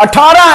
18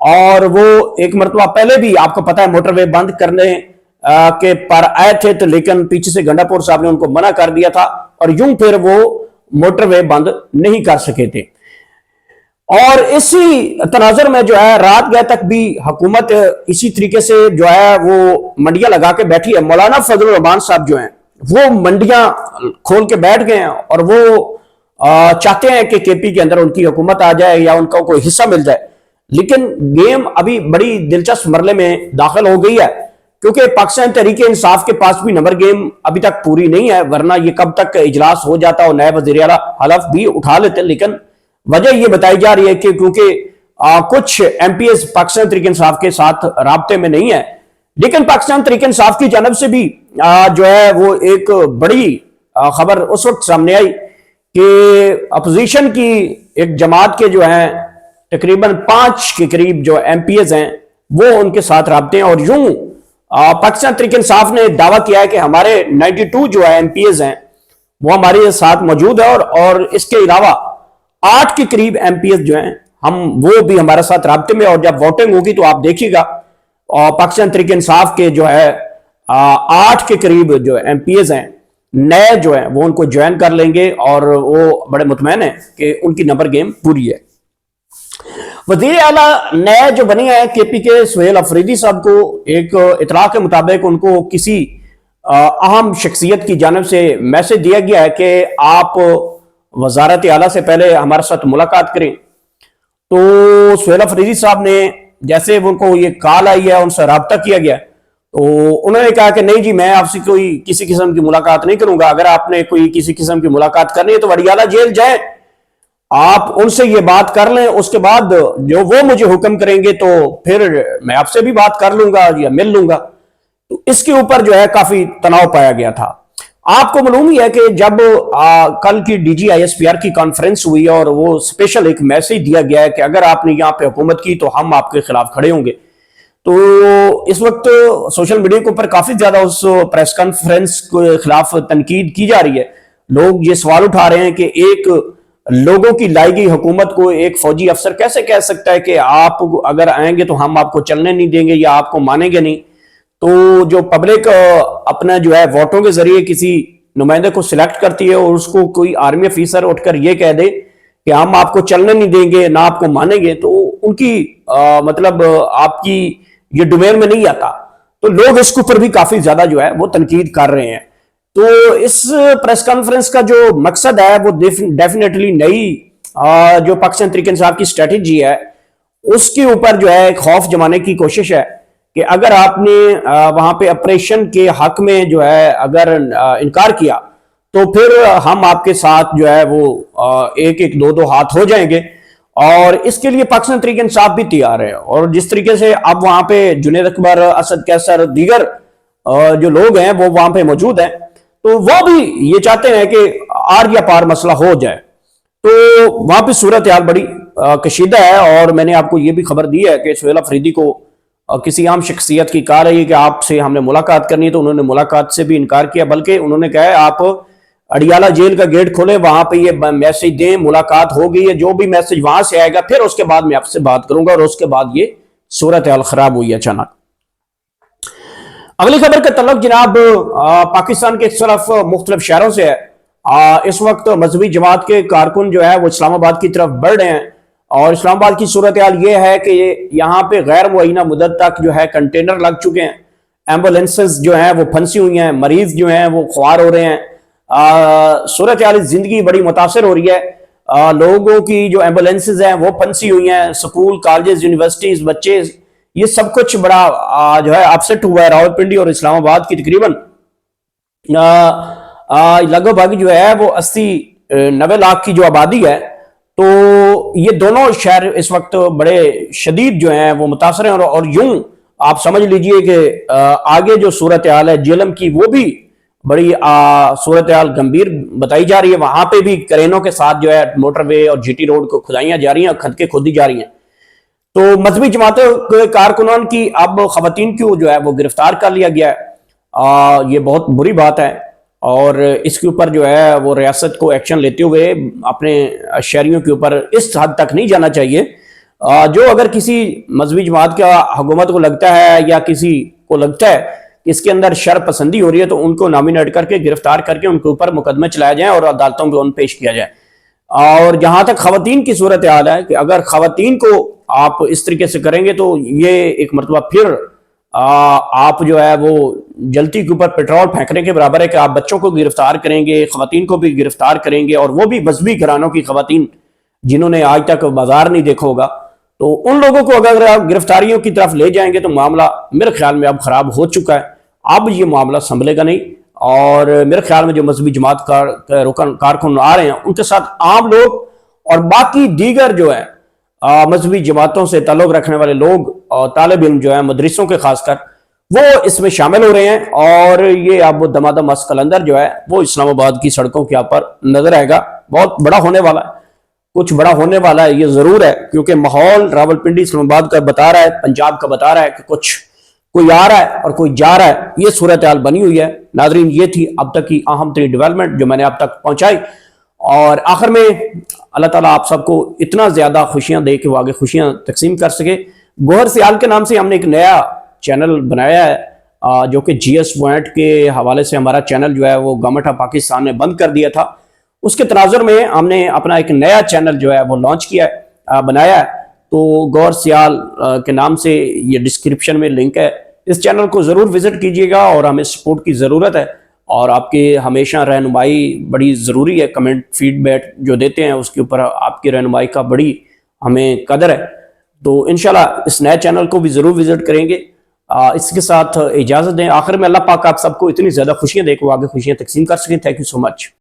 اور وہ ایک مرتبہ پہلے بھی آپ کو پتا ہے موٹر وے بند کرنے کے پر آئے تھے، تو لیکن پیچھے سے گنڈا پور صاحب نے ان کو منع کر دیا تھا اور یوں پھر وہ موٹر وے بند نہیں کر سکے تھے۔ اور اسی تناظر میں جو ہے رات گئے تک بھی حکومت اسی طریقے سے جو ہے وہ منڈیاں لگا کے بیٹھی ہے۔ مولانا فضل الرحمان صاحب جو ہیں وہ منڈیاں کھول کے بیٹھ گئے ہیں اور وہ چاہتے ہیں کہ کے پی کے اندر ان کی حکومت آ جائے یا ان کا کوئی حصہ مل جائے، لیکن گیم ابھی بڑی دلچسپ مرحلے میں داخل ہو گئی ہے، کیونکہ پاکستان تحریک انصاف کے پاس بھی نمبر گیم ابھی تک پوری نہیں ہے، ورنہ یہ کب تک اجلاس ہو جاتا اور نئے وزیر اعلیٰ حلف بھی اٹھا لیتے۔ لیکن وجہ یہ بتائی جا رہی ہے کہ کیونکہ کچھ M P as Pakistan Tehreek Insaf کے ساتھ رابطے میں نہیں ہے، لیکن پاکستان تحریک انصاف کی جانب سے بھی جو ہے وہ ایک بڑی خبر اس وقت سامنے آئی کہ اپوزیشن کی ایک جماعت کے جو ہیں تقریباً 5 کے قریب جو ایم پی ایز ہیں وہ ان کے ساتھ رابطے ہیں، اور یوں پاکستان تحریک انصاف نے دعویٰ کیا ہے کہ ہمارے 92 جو ہے ایم پی ایز ہیں وہ ہمارے ساتھ موجود ہے، اور اس کے علاوہ 8 کے قریب ایم پی ایز جو ہیں وہ بھی ہمارے ساتھ رابطے میں، اور جب ووٹنگ ہوگی تو آپ دیکھیے گا پاکستان تحریک انصاف کے جو ہے 8 کے قریب جو ایم پی ایز ہیں نئے جو ہیں وہ ان کو جوائن کر لیں گے، اور وہ بڑے مطمئن ہیں کہ ان کی نمبر گیم پوری ہے۔ وزیر اعلیٰ نئے جو بنے ہیں کے پی کے سہیل افریدی صاحب کو ایک اطلاع کے مطابق ان کو کسی اہم شخصیت کی جانب سے میسج دیا گیا ہے کہ آپ وزارت اعلیٰ سے پہلے ہمارے ساتھ ملاقات کریں۔ تو سہیل افریدی صاحب نے جیسے ان کو یہ کال آئی ہے ان سے رابطہ کیا گیا تو انہوں نے کہا کہ نہیں جی میں آپ سے کوئی کسی قسم کی ملاقات نہیں کروں گا، اگر آپ نے کوئی کسی قسم کی ملاقات کرنی ہے تو وڈیالہ جیل جائیں، آپ ان سے یہ بات کر لیں، اس کے بعد جو وہ مجھے حکم کریں گے تو پھر میں آپ سے بھی بات کر لوں گا یا مل لوں گا۔ تو اس کے اوپر جو ہے کافی تناؤ پایا گیا تھا۔ آپ کو معلوم ہی ہے کہ جب کل کی D G I S P R کی کانفرنس ہوئی اور وہ اسپیشل ایک میسج دیا گیا ہے کہ اگر آپ نے یہاں پہ حکومت کی تو ہم آپ کے خلاف کھڑے ہوں گے، تو اس وقت سوشل میڈیا کے اوپر کافی زیادہ اس پریس کانفرنس کے خلاف تنقید کی جا رہی ہے۔ لوگ یہ سوال اٹھا رہے ہیں کہ ایک لوگوں کی لائی گئی حکومت کو ایک فوجی افسر کیسے کہہ سکتا ہے کہ آپ اگر آئیں گے تو ہم آپ کو چلنے نہیں دیں گے یا آپ کو مانیں گے نہیں۔ تو جو پبلک اپنا جو ہے ووٹوں کے ذریعے کسی نمائندے کو سلیکٹ کرتی ہے اور اس کو کوئی آرمی افیسر اٹھ کر یہ کہہ دے کہ ہم آپ کو چلنے نہیں دیں گے نہ آپ کو مانیں گے، تو ان کی مطلب آپ کی یہ ڈومین میں نہیں آتا، تو لوگ اس کے اوپر بھی کافی زیادہ جو ہے وہ تنقید کر رہے ہیں۔ تو اس پریس کانفرنس کا جو مقصد ہے وہ ڈیفینیٹلی نئی جو پاکستان تحریک انصاف کی اسٹریٹجی ہے اس کے اوپر جو ہے خوف جمانے کی کوشش ہے کہ اگر آپ نے وہاں پہ آپریشن کے حق میں جو ہے اگر انکار کیا تو پھر ہم آپ کے ساتھ جو ہے وہ ایک ایک دو ہاتھ ہو جائیں گے، اور اس کے لیے پاکستان تحریک انصاف بھی تیار ہے۔ اور جس طریقے سے اب وہاں پہ جنید اکبر، اسد کیسر، دیگر جو لوگ ہیں وہ وہاں پہ موجود ہیں، تو وہ بھی یہ چاہتے ہیں کہ آر یا پار مسئلہ ہو جائے۔ تو وہاں پہ صورتحال بڑی کشیدہ ہے، اور میں نے آپ کو یہ بھی خبر دی ہے کہ سہیل افریدی کو کسی عام شخصیت کی کہا رہی ہے کہ آپ سے ہم نے ملاقات کرنی ہے، تو انہوں نے ملاقات سے بھی انکار کیا، بلکہ انہوں نے کہا ہے آپ اڈیالہ جیل کا گیٹ کھولیں، وہاں پہ یہ میسج دیں ملاقات ہو گئی ہے، جو بھی میسج وہاں سے آئے گا پھر اس کے بعد میں آپ سے بات کروں گا، اور اس کے بعد یہ صورتحال خراب ہوئی اچانک۔ اگلی خبر کا تعلق جناب پاکستان کے صرف مختلف شہروں سے ہے۔ اس وقت مذہبی جماعت کے کارکن جو ہے وہ اسلام آباد کی طرف بڑھ رہے ہیں، اور اسلام آباد کی صورتحال یہ ہے کہ یہاں پہ غیر معینہ مدت تک جو ہے کنٹینر لگ چکے ہیں، ایمبولینسز جو ہیں وہ پھنسی ہوئی ہیں، مریض جو ہیں وہ خوار ہو رہے ہیں، صورتحال زندگی بڑی متاثر ہو رہی ہے۔ لوگوں کی جو ایمبولینسز ہیں وہ پھنسی ہوئی ہیں، سکول، کالجز، یونیورسٹیز، بچے، یہ سب کچھ بڑا جو ہے اپسٹ ہوا ہے۔ راولپنڈی اور اسلام آباد کی تقریباً لگ بھگ جو ہے وہ 80-90 لاکھ کی جو آبادی ہے، تو یہ دونوں شہر اس وقت بڑے شدید جو ہیں وہ متاثر ہیں، اور یوں آپ سمجھ لیجئے کہ آگے جو صورتحال ہے جیلم کی وہ بھی بڑی صورتحال گمبھیر بتائی جا رہی ہے۔ وہاں پہ بھی کرینوں کے ساتھ جو ہے موٹر وے اور جی ٹی روڈ کو کھدائیاں جا رہی ہیں اور کھدکیں کھودی جا رہی ہیں۔ تو مذہبی جماعتوں کے کارکنان کی اب خواتین کو جو ہے وہ گرفتار کر لیا گیا ہے، یہ بہت بری بات ہے، اور اس کے اوپر جو ہے وہ ریاست کو ایکشن لیتے ہوئے اپنے شہریوں کے اوپر اس حد تک نہیں جانا چاہیے جو اگر کسی مذہبی جماعت کا حکومت کو لگتا ہے یا کسی کو لگتا ہے کہ اس کے اندر شر پسندی ہو رہی ہے تو ان کو نامینیٹ کر کے گرفتار کر کے ان کے اوپر مقدمے چلائے جائیں اور عدالتوں میں ان پیش کیا جائے. اور جہاں تک خواتین کی صورتحال ہے کہ اگر خواتین کو آپ اس طریقے سے کریں گے تو یہ ایک مرتبہ پھر آپ جو ہے وہ جلتی کے اوپر پیٹرول پھینکنے کے برابر ہے کہ آپ بچوں کو گرفتار کریں گے, خواتین کو بھی گرفتار کریں گے, اور وہ بھی مذہبی گھرانوں کی خواتین جنہوں نے آج تک بازار نہیں دیکھا ہوگا. تو ان لوگوں کو اگر آپ گرفتاریوں کی طرف لے جائیں گے تو معاملہ میرے خیال میں اب خراب ہو چکا ہے. اب یہ معاملہ سنبھلے گا نہیں, اور میرے خیال میں جو مذہبی جماعت کارکن آ رہے ہیں ان کے ساتھ عام لوگ اور باقی دیگر جو ہے مذہبی جماعتوں سے تعلق رکھنے والے لوگ اور طالب علم جو ہیں مدرسوں کے خاص کر, وہ اس میں شامل ہو رہے ہیں. اور یہ اب دمادم ماس قلندر جو ہے وہ اسلام آباد کی سڑکوں کے اوپر نظر آئے گا. بہت بڑا ہونے والا ہے, کچھ بڑا ہونے والا ہے یہ ضرور ہے, کیونکہ ماحول راولپنڈی اسلام آباد کا بتا رہا ہے, پنجاب کا بتا رہا ہے کہ کچھ کوئی آ رہا ہے اور کوئی جا رہا ہے. یہ صورتحال بنی ہوئی ہے. ناظرین, یہ تھی اب تک کی اہم ترین ڈیولپمنٹ جو میں نے اب تک پہنچائی. اور آخر میں اللہ تعالیٰ آپ سب کو اتنا زیادہ خوشیاں دے کہ وہ آگے خوشیاں تقسیم کر سکے. گوہر سیال کے نام سے ہم نے ایک نیا چینل بنایا ہے جو کہ جی ایس پوائنٹ کے حوالے سے ہمارا چینل جو ہے وہ گورنمنٹ آف پاکستان نے بند کر دیا تھا. اس کے تناظر میں ہم نے اپنا ایک نیا چینل جو ہے وہ لانچ کیا ہے, بنایا ہے. تو گوہر سیال کے نام سے یہ ڈسکرپشن میں لنک ہے, اس چینل کو ضرور وزٹ کیجیے گا. اور ہمیں سپورٹ کی ضرورت ہے اور آپ کی ہمیشہ رہنمائی بڑی ضروری ہے. کمنٹ فیڈ بیک جو دیتے ہیں اس کے اوپر آپ کی رہنمائی کا بڑی ہمیں قدر ہے. تو انشاءاللہ اس نئے چینل کو بھی ضرور وزٹ کریں گے. اس کے ساتھ اجازت دیں. آخر میں اللہ پاک آپ سب کو اتنی زیادہ خوشیاں دے کہ وہ آگے خوشیاں تقسیم کر سکیں. Thank you so much.